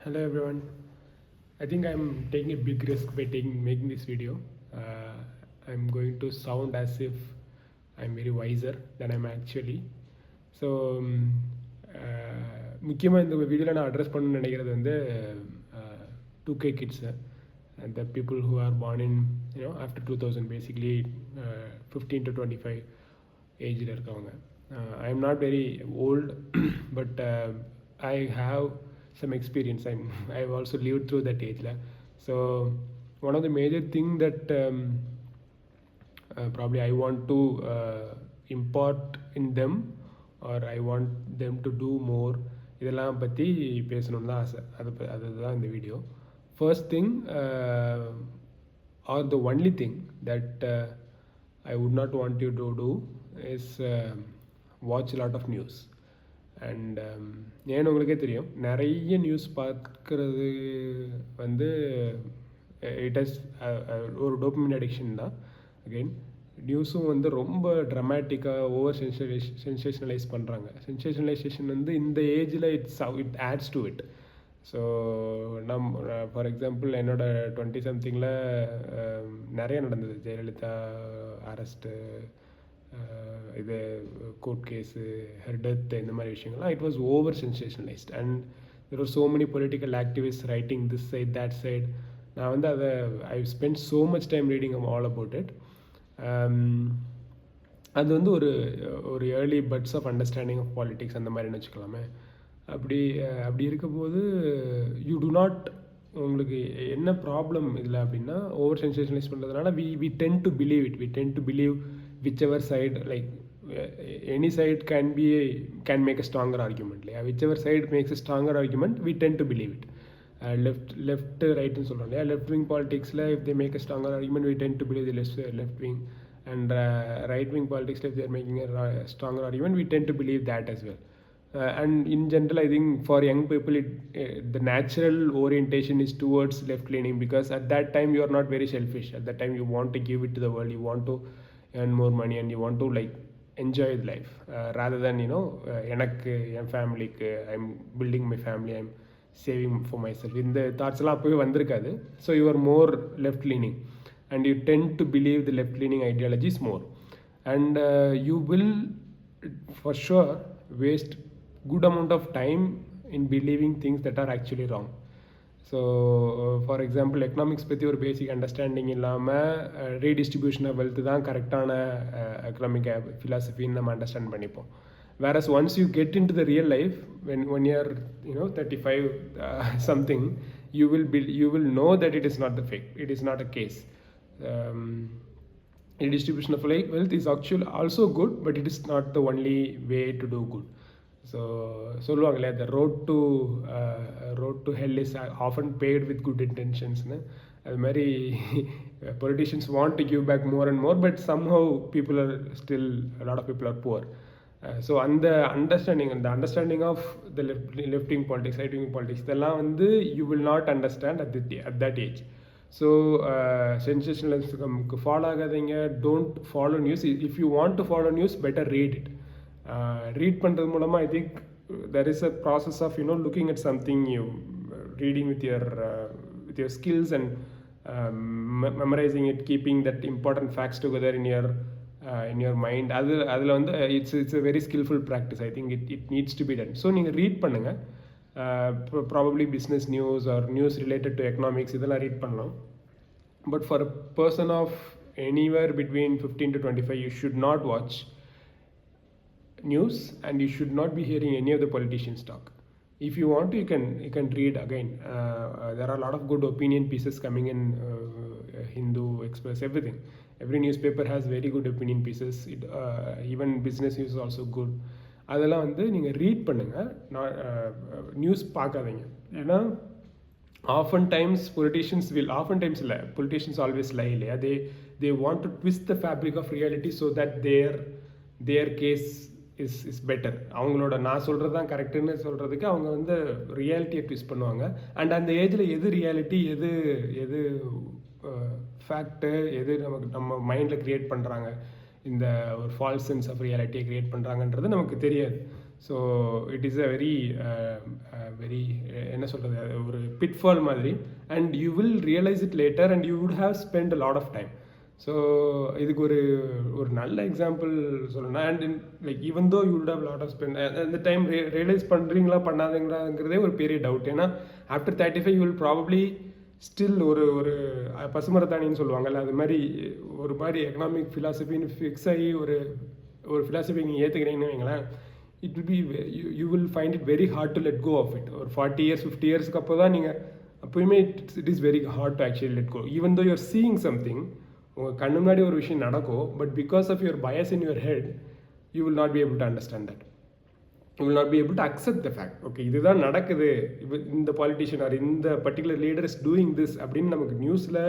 Hello everyone. I think I'm taking a big risk by making this video. I'm going to sound as if I'm very wiser than I'm actually. So முக்கியமாக இந்த வீடியோவில் நான் address பண்ணணும்னு நினைக்கிறது வந்து 2K kids and the people who are born in after 2000, basically 15 to 25 ஏஜில் இருக்கவங்க. I am not very old but I have some experience. I've also lived through that age. So one of the major thing that probably I want to impart in them, or I want them to do more, இதெல்லாம் பற்றி பேசணும்னு தான் ஆசை. அதுதான் இந்த video. First thing, or the only thing that I would not want you to do is watch a lot of news. And ஏன்னு உங்களுக்கே தெரியும், நிறைய நியூஸ் பார்க்குறது வந்து இட் ஹஸ் ஒரு டோபமைன் அடிக்ஷன் தான். அகெயின் நியூஸும் வந்து ரொம்ப ட்ரமேட்டிக்காக ஓவர் சென்சேஷனலைஸ் பண்ணுறாங்க. சென்சேஷனலைசேஷன் வந்து இந்த ஏஜில் it adds to it. So for example என்னோடய 20 somethingல நிறைய நடந்தது. ஜெயலலிதா அரெஸ்ட்டு, இது கோர்ட் கேஸு, ஹெர் டெத், இந்த மாதிரி விஷயங்கள்லாம் it was over sensationalised. And there are so many political activist writing this side that side. நான் வந்து அதை I spend so much time reading all about it. அது வந்து ஒரு early buds of understanding of politics அந்த மாதிரின்னு வச்சுக்கலாமே. அப்படி இருக்கும்போது யூ டு நாட், உங்களுக்கு என்ன ப்ராப்ளம் இதில் அப்படின்னா, ஓவர் சென்சேஷனலைஸ் பண்ணுறதுனால we tend to believe it. We tend to believe whichever side, like any side can make a stronger argument. Like whichever side makes a stronger argument, we tend to believe it. Left right ன்னு சொல்கிறோம் இல்லையா, left wing politicsல if they make a stronger argument, we tend to believe the left wing, and right wing politics if they are making a stronger argument, we tend to believe that as well. And in general, I think for young people the natural orientation is towards left leaning, because at that time you are not very selfish. At that time you want to give it to the world, you want to earn more money, and you want to like enjoy life rather than எனக்கு என் ஃபேமிலிக்கு I'm building my family, I'm saving for myself. இந்த தாட்ஸ்லாம் அப்போவே வந்திருக்காது. So you are more left leaning and you tend to believe the left leaning ideologies more, and you will for sure waste good amount of time in believing things that are actually wrong. So for example economics பற்றி ஒரு basic understanding இல்லாமல் redistribution of wealth தான் கரெக்டான economic ஃபிலாசபின்னு நம்ம understand பண்ணிப்போம். whereas once you get into the real life, when you're 35 something, you will know that it is not the fake, it is not a case. Redistribution of wealth is actually also good, but it is not the only way to do good. So சொல்லுவாங்களே, the road to hell is often paved with good intentions-னு. அது மாதிரி politicians want to give back more and more, but somehow people are still, a lot of people are poor. So அந்த understanding of the left wing politics, right wing politics, இதெல்லாம் வந்து you will not understand at that age. So சென்சேஷனலிசம்க்கு follow ஆகாதீங்க. Don't follow news. If you want to follow news, better read it. Read பண்ணுறது மூலமாக I think there is a process of looking at something new, reading with your skills and memorizing it, keeping that important facts together in your mind. அதில் வந்து it's a very skillful practice. I think it needs to be done. So நீங்கள் read பண்ணுங்கள். Probably business news or news related to economics இதெல்லாம் read பண்ணலாம். But for a person of anywhere between 15 to 25, you should not watch news, and you should not be hearing any of the politicians talk. If you want to, you can read again. There are a lot of good opinion pieces coming in, Hindu, Express, everything. Every newspaper has very good opinion pieces. Even business news is also good. அதெல்லாம் வந்து நீங்கள் read பண்ணுங்கள், news பார்க்காதீங்க. ஏன்னா oftentimes politicians always lie இல்லையா. they want to twist the fabric of reality so that their case is better. அவங்களோட நான் சொல்கிறது தான் கரெக்டுன்னு சொல்கிறதுக்கு அவங்க வந்து ரியாலிட்டியை ட்விஸ்ட் பண்ணுவாங்க. அண்ட் அந்த ஏஜில் எது ரியாலிட்டி, எது ஃபேக்ட்டு, எது நம்ம மைண்டில் க்ரியேட் பண்ணுறாங்க, இந்த ஒரு ஃபால்ஸ் சென்ஸ் ஆஃப் ரியாலிட்டியை க்ரியேட் பண்ணுறாங்கன்றது நமக்கு தெரியாது. So it is a very என்ன சொல்கிறது, ஒரு பிட்ஃபால் மாதிரி. And you will realise it later and you would have spend a lot of time. ஸோ இதுக்கு ஒரு நல்ல எக்ஸாம்பிள் சொல்லணும்னா, and like even though you would have lot of spend அந்த டைம் ரியலைஸ் பண்ணுறீங்களா பண்ணாதீங்களாங்கிறதே ஒரு பெரிய டவுட். ஏன்னா after 35 you will probably still ஒரு பசுமரத்தாணின்னு சொல்லுவாங்கல்ல, அது மாதிரி ஒரு மாதிரி எக்கனாமிக் ஃபிலாசபின்னு ஃபிக்ஸ் ஆகி ஒரு ஃபிலாசபி நீங்கள் ஏற்றுக்கிறீங்கன்னு வைங்களேன், it will be you will find it very hard to let go of it. ஒரு 40 years 50 yearsக்கு அப்போ தான் நீங்கள் அப்போயுமே it is very hard to actually let go. Even though you're seeing something, உங்கள் கண்ணு முன்னாடி ஒரு விஷயம் நடக்கும், but because of your bias in your head you will not be able to understand that. You will not be able to accept the fact. Okay, இதுதான் நடக்குது, இந்த politician or இந்த particular leader is doing this அப்படின்னு நமக்கு நியூஸில்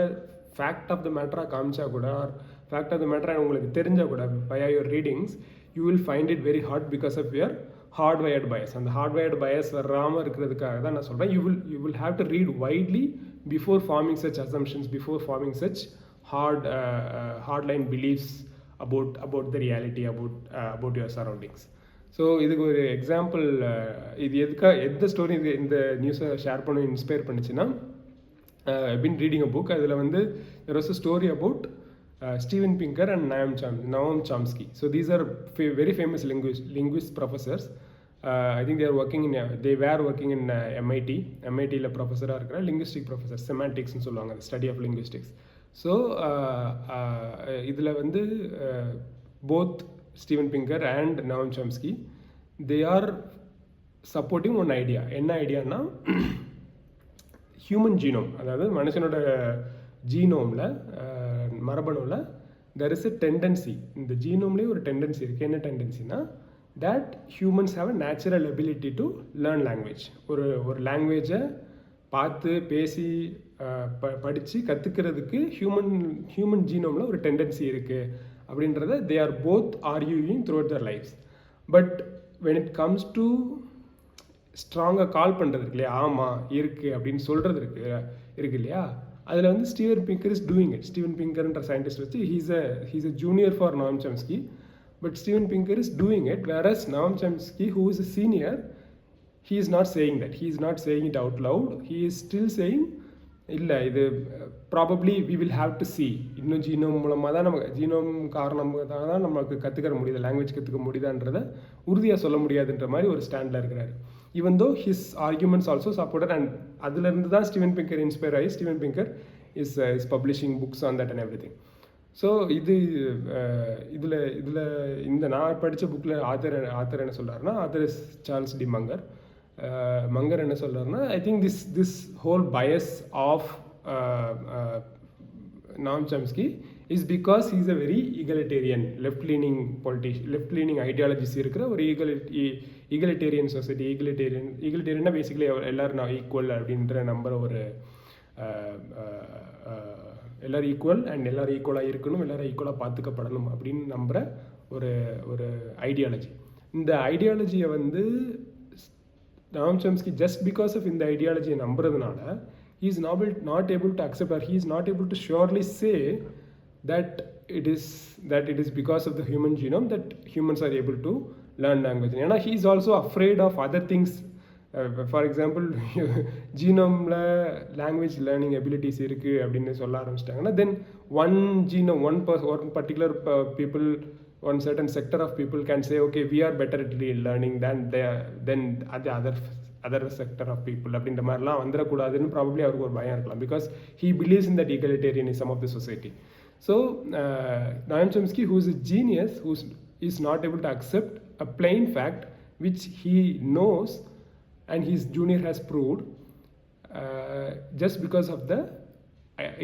fact of the மேட்டராக காமிச்சா கூட, ஆர் ஃபேக்ட் ஆஃப் த மேட்டராக உங்களுக்கு தெரிஞ்சால் கூட by your readings you will find it very hard because of your hardwired bias. அந்த ஹார்ட்வயர்டு பயஸ் வராமல் இருக்கிறதுக்காக தான் நான் சொல்கிறேன், you will have to read widely before forming such assumptions, before forming such hardline beliefs about the reality, about your surroundings. So இதுக்கு ஒரு example, இது எந்த ஸ்டோரி இந்த நியூஸை ஷேர் பண்ண இன்ஸ்பயர் பண்ணிச்சுன்னா, I been reading a book. அதில் வந்து there was a story about Steven Pinker and Noam Chomsky. So these are very famous linguist professors. I think they were working in MIT-ல ப்ரொஃபஸராக இருக்கிற linguistic professor, செமான்டிக்ஸ்னு சொல்லுவாங்க, study of linguistics. So இதில் வந்து both Steven Pinker and Noam Chomsky they are supporting one idea. என்ன ஐடியானா, human genome, அதாவது மனுஷனோட ஜீனோமில், மரபணுவில் there is a tendency, இந்த ஜீனோம்லேயே ஒரு டெண்டன்சி இருக்குது. என்ன டெண்டன்சினா, that humans have a natural ability to learn language. ஒரு லாங்குவேஜை பார்த்து பேசி படித்து கற்றுக்கிறதுக்கு ஹியூமன் ஜீனோமில் ஒரு டெண்டன்சி இருக்குது அப்படின்றத they are both arguing throughout their lifes. But when it comes to ஸ்ட்ராங்காக கால் பண்ணுறது இருக்கு இல்லையா, ஆமாம் இருக்குது அப்படின்னு சொல்கிறது இருக்கு இல்லையா, அதில் வந்து Steven Pinker is doing it. Steven பிங்கர்ன்ற சயின்டிஸ்ட் வச்சு he's a junior for Noam Chomsky, but Steven Pinker is doing it, whereas Noam Chomsky, who is a senior, he is not saying that. He is not saying it out loud. He is still saying, இல்லை இது probably we will have to see, இன்னும் genome மூலமாக தான் நமக்கு, genome காரணமாக தான் நமக்கு கற்றுக்கிற முடியுது, லாங்குவேஜ் கற்றுக்க முடியுதான்றதை உறுதியாக சொல்ல முடியாதுன்ற மாதிரி ஒரு ஸ்டாண்டில் இருக்கிறாரு. Even though his arguments also supported, and அதுலேருந்து தான் ஸ்டீவன் பிங்கர் இன்ஸ்பயர் ஆகி Steven Pinker is publishing books on that and everything. So இதில் இந்த நான் படித்த புக்கில் ஆத்தர் என்ன சொல்கிறாருன்னா, author is Charles D Munger. Munger என்ன சொல்கிறாருன்னா, I think this whole bias of Noam Chomsky is because he is a very egalitarian, left-leaning ideologies இருக்கிற ஒரு egalitarian society. egalitarian பேசிக்கலி எல்லோரும் நான் ஈக்குவல் அப்படின்ற நம்புகிற ஒரு எல்லோரும் ஈக்குவல் அண்ட் எல்லோரும் ஈக்குவலாக இருக்கணும், எல்லோரும் ஈக்குவலாக பார்த்துக்கப்படணும் அப்படின்னு நம்புகிற ஒரு ஐடியாலஜி. இந்த ஐடியாலஜியை வந்து Noam Chomsky just because of இந்த ஐடியாலஜியை நம்புறதுனால he is not able to accept, or he is not able to surely say that it is because of the human genome that humans are able to learn language. ஏன்னா he is also afraid of other things. For example, ஜீனோமில் language learning abilities இருக்குது அப்படின்னு சொல்ல ஆரம்பிச்சிட்டாங்கன்னா, then one particular people, one certain sector of people can say, okay we are better at learning than அது other sector of people அப்படின்ற மாதிரிலாம் வந்துடக்கூடாதுன்னு probably அவருக்கு ஒரு பயம் இருக்கலாம், because he believes in that egalitarianism of the society. So Noam Chomsky, who is a genius, who is not able to accept a plain fact which he knows and his junior has proved, just because of the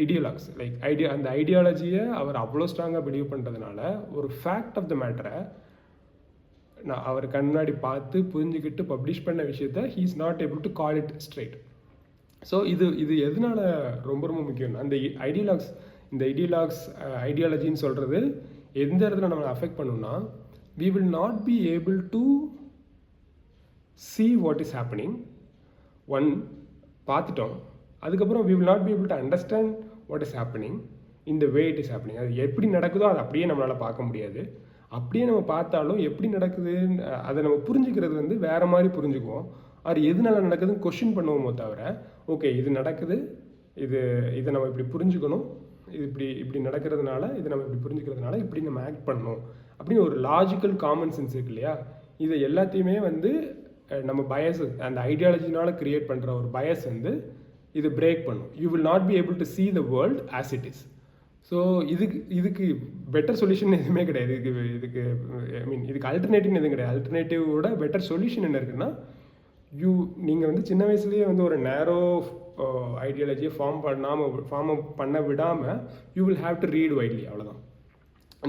ideologues, like அந்த ஐடியாலஜியை அவர் அவ்வளோ ஸ்ட்ராங்காக believe பண்ணுறதுனால ஒரு fact of த மேட்டரை நான் அவர் கண்ணாடி பார்த்து புரிஞ்சுக்கிட்டு பப்ளிஷ் பண்ண விஷயத்த he is not able to call it straight. So இது எதனால ரொம்ப ரொம்ப முக்கியம், அந்த ஐடியாலஜின்னு சொல்கிறது எந்த இடத்துல நம்மளை அஃபெக்ட் பண்ணுன்னா, we will not be able to see what is happening. One பார்த்துட்டோம், அதுக்கப்புறம் we will not be able to understand what is happening in the way it is happening. அது எப்படி நடக்குதோ அது அப்படியே நம்மளால் பார்க்க முடியாது. அப்படியே நம்ம பார்த்தாலும் எப்படி நடக்குதுன்னு அதை நம்ம புரிஞ்சுக்கிறது வந்து வேறு மாதிரி புரிஞ்சுக்குவோம். அது எதனால நடக்குதுன்னு கொஷின் பண்ணுவோமோ தவிர, ஓகே இது நடக்குது, இதை நம்ம இப்படி புரிஞ்சுக்கணும், இது இப்படி நடக்கிறதுனால, இதை நம்ம இப்படி புரிஞ்சுக்கிறதுனால இப்படி நம்ம ஆக்ட் பண்ணணும் அப்படின்னு ஒரு லாஜிக்கல் காமன் சென்ஸ் இருக்கு இல்லையா? இதை எல்லாத்தையுமே வந்து நம்ம பயஸ், அந்த ஐடியாலஜினால கிரியேட் பண்ணுற ஒரு பயஸ் வந்து இது பிரேக் பண்ணும். You will not be able to see the world as it is. So இதுக்கு பெட்டர் சொல்யூஷன் எதுவுமே கிடையாது. இதுக்கு ஐ மீன் இதுக்கு அல்டர்னேட்டிவ்னு எதுவும் கிடையாது. அல்டர்னேட்டிவோட பெட்டர் சொல்யூஷன் என்ன இருக்குன்னா, நீங்கள் வந்து சின்ன வயசுலேயே வந்து ஒரு நேரோ ஐடியாலஜியை ஃபார்ம் பண்ண விடாமல் you will have to read widely. அவ்வளோதான்.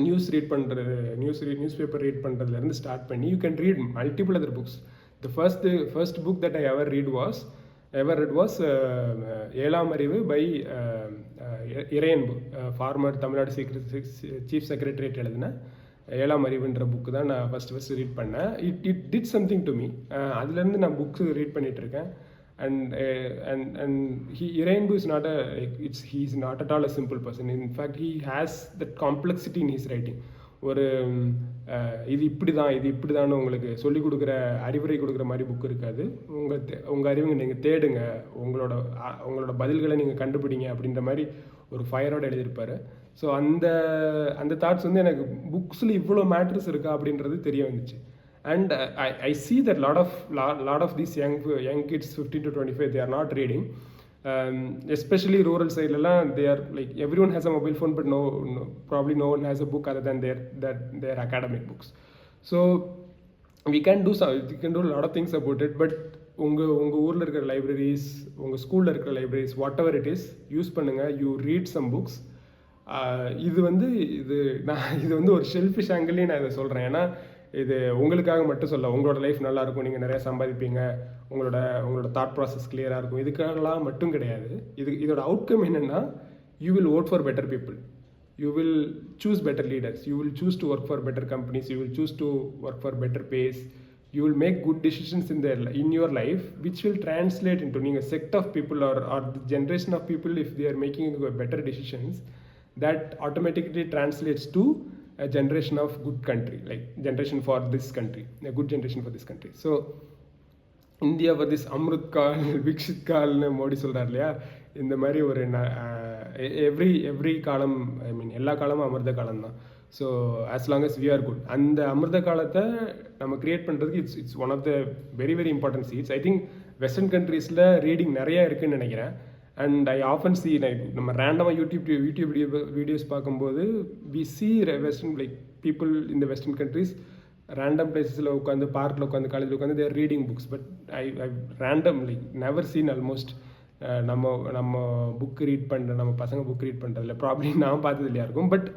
நியூஸ் ரீட் பண்ணுறது, நியூஸ் பேப்பர் ரீட் பண்ணுறதுலேருந்து ஸ்டார்ட் பண்ணி you can read multiple other books. The first book that I ever read was ஏழாம் அறிவு பை Iraianbu, former Tamil Nadu chief secretariat எழுதின ஏழாம் அறிவுன்ற புக்கு தான் நான் ஃபஸ்ட்டு ரீட் பண்ணேன். It did something to me. அதுலேருந்து நான் புக்ஸ் ரீட் பண்ணிகிட்ருக்கேன். and Irenbu is not he is not at all a simple person. In fact, he has that complexity in his writing. ஒரு இது இப்படி தான் உங்களுக்கு சொல்லிக் கொடுக்குற, அறிவுரை கொடுக்குற மாதிரி புக் இருக்காது. உங்கள் அறிவுங்க நீங்கள் தேடுங்க, உங்களோட பதில்களை நீங்கள் கண்டுபிடிங்க அப்படின்ற மாதிரி ஒரு ஃபயரோடு எழுதியிருப்பார். ஸோ அந்த தாட்ஸ் வந்து எனக்கு புக்ஸில் இவ்வளோ மேட்ரஸ் இருக்கா அப்படின்றது தெரிய வந்துச்சு. And I see that lot of these young kids 15 to 25, they are not reading. Especially rural side la, they are like, everyone has a mobile phone, but probably no one has a book other than their academic books. So we can do a lot of things about it. But உங்க ஊர்ல இருக்கிற libraries, உங்க ஸ்கூல்ல இருக்கிற libraries, whatever it is, use பண்ணுங்க. You read some books. இது வந்து ஒரு ஷெல்ஃபிஷ் ஆங்கிள்லேயே நான் இதை சொல்கிறேன். ஏன்னா இது உங்களுக்காக மட்டும் சொல்ல, உங்களோட லைஃப் நல்லாயிருக்கும், நீங்கள் நிறையா சம்பாதிப்பீங்க, உங்களோட தாட் ப்ராசஸ் கிளியராக இருக்கும், இதுக்கெல்லாம் மட்டும் கிடையாது. இதோட அவுட்கம் என்னென்னா, you will vote for better people, you will choose better leaders, you will choose to work for better companies, you will choose to work for better pays, you will make good decisions in your life, which will translate into a sect of people or the generation of people, if they are making better decisions, that automatically translates to a generation of good country, like generation for this country, a good generation for this country. So India for this Amrit Kaal, Viksit கால்னு மோடி சொல்கிறார் இல்லையா? இந்த மாதிரி ஒரு every காலம், ஐ மீன் எல்லா காலமும் அமிர்த காலம் தான். So as long as we are good, அந்த அமிர்த காலத்தை நம்ம கிரியேட் பண்ணுறதுக்கு it's one of the very very important seeds. I think western கண்ட்ரீஸில் ரீடிங் நிறையா இருக்குதுன்னு நினைக்கிறேன். அண்ட் ஐ ஆஃபன் சி, நம்ம ரேண்டமாக யூடியூப் வீடியோஸ் பார்க்கும்போது we see western, like people in the western countries random பிளேசஸில் உட்காந்து, பார்க்கில் உட்காந்து, காலேஜில் உட்காந்து there reading books. But I random like never seen almost நம்ம புக் ரீட் பண்ணுற, நம்ம பசங்க புக் ரீட் பண்ணுறதில்ல, ப்ராப்ளி நான் பார்த்தது இல்லையா இருக்கும். But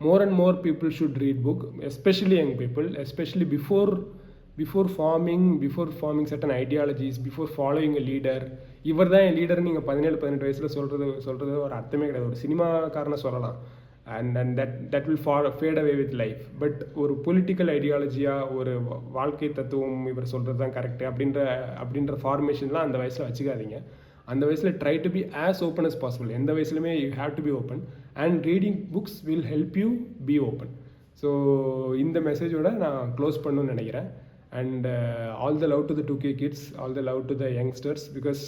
more and more people should read book, especially young people, especially before forming certain ideologies, before following a leader. இவர் தான் என் லீடர் நீங்கள் 17-18 வயசில் சொல்கிறது ஒரு அர்த்தமே கிடையாது. ஒரு சினிமாக்காரனை சொல்லலாம், and that will fade away with life. But ஒரு பொலிட்டிக்கல் ஐடியாலஜியாக, ஒரு வாழ்க்கை தத்துவம் இவர் சொல்கிறது தான் கரெக்டு அப்படின்ற ஃபார்மேஷன்லாம் அந்த வயசில் வச்சுக்காதீங்க. அந்த வயசில் try to be as open as possible. எந்த வயசுலையுமே you have to be open, and reading books will help you be open. So இந்த மெசேஜோட நான் க்ளோஸ் பண்ணணும்னு நினைக்கிறேன். And all the love to the 2K kids, all the love to the youngsters, because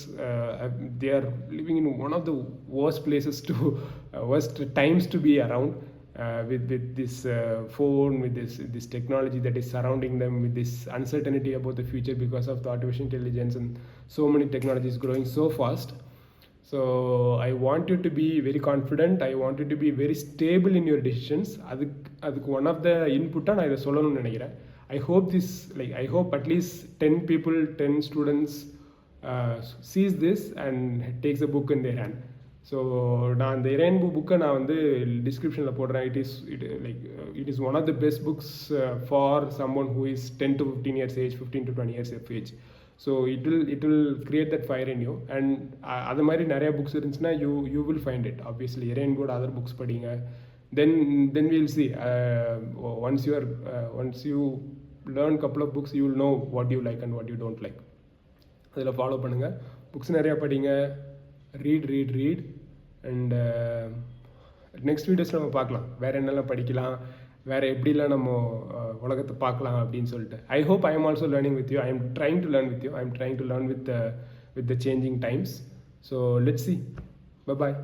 they are living in one of the worst places worst times to be around, with this phone, with this technology that is surrounding them, with this uncertainty about the future because of the artificial intelligence and so many technologies growing so fast. So I want you to be very confident, I want you to be very stable in your decisions. அதுக்கு one of the input-ஆ நான் இதை சொல்லணும்னு நினைக்கிறேன். I hope at least 10 people, 10 students sees this and takes a book in their hand. So நான் அந்த இறையன்பு புக்கை நான் வந்து டிஸ்கிரிப்ஷனில் போடுறேன். It is one of the best books for someone who is 10 to 15 years age, 15 to 20 years of age. So it will create that fire in you. And அது மாதிரி நிறையா புக்ஸ் இருந்துச்சுன்னா you will find it. Obviously இறையன்போட other books படிங்க. Then we'll see. Once you learn couple of books, you will know what you like and what you don't like. அதில் follow பண்ணுங்கள். Books நிறையா படிங்க. ரீட். அண்ட் நெக்ஸ்ட் வீடியோஸில் நம்ம பார்க்கலாம் வேறு என்னெல்லாம் படிக்கலாம், வேறு எப்படிலாம் நம்ம உலகத்தை பார்க்கலாம் அப்படின்னு சொல்லிட்டு. I hope I am also learning with you. I am trying to learn with you. I am trying to learn with the changing times. So let's see. Bye bye.